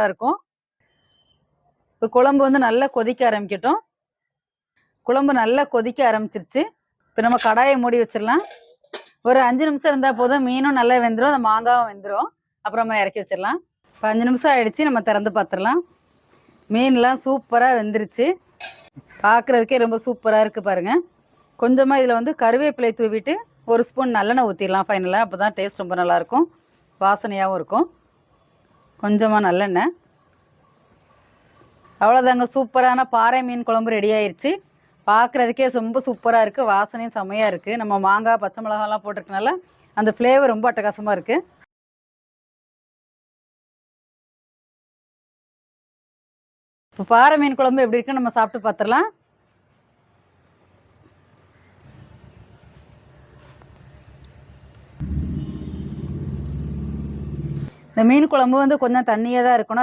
இருக்கும். இப்போ குழம்பு வந்து நல்லா கொதிக்க ஆரம்பிக்கட்டும். குழம்பு நல்லா கொதிக்க ஆரம்பிச்சிருச்சு. இப்போ நம்ம கடாயை மூடி வச்சிடலாம். ஒரு 5 நிமிஷம் இருந்தால் போதும். மீனும் நல்லா வெந்துடும், அந்த மாங்காவும் வெந்துடும். அப்புறமா இறக்கி வச்சிடலாம். இப்போ 5 நிமிஷம் ஆயிடுச்சு. நம்ம திறந்து பார்த்துடலாம். மீன்லாம் சூப்பராக வெந்துருச்சு. பார்க்குறதுக்கே ரொம்ப சூப்பராக இருக்குது பாருங்கள். கொஞ்சமாக இதில் வந்து கருவேப்பிலை தூவிட்டு 1 ஸ்பூன் நல்லெண்ணெய் ஊற்றிடலாம் ஃபைனலாக. அப்போ தான் டேஸ்ட் ரொம்ப நல்லாயிருக்கும், வாசனையாகவும் இருக்கும். கொஞ்சமாக நல்லெண்ணெய். அவ்வளோதாங்க, சூப்பரான பாறை மீன் குழம்பு ரெடி ஆயிடுச்சு. பார்க்குறதுக்கே ரொம்ப சூப்பராக இருக்குது, வாசனையும் செம்மையாக இருக்குது. நம்ம மாங்காய் பச்சை மிளகாலாம் போட்டிருக்கனால அந்த ஃப்ளேவர் ரொம்ப அட்டகாசமாக இருக்குது. இப்போ பாறை மீன் குழம்பு எப்படி இருக்குன்னு நம்ம சாப்பிட்டு பார்த்துடலாம். இந்த மீன் குழம்பு வந்து கொஞ்சம் தண்ணியாக தான் இருக்கணும்.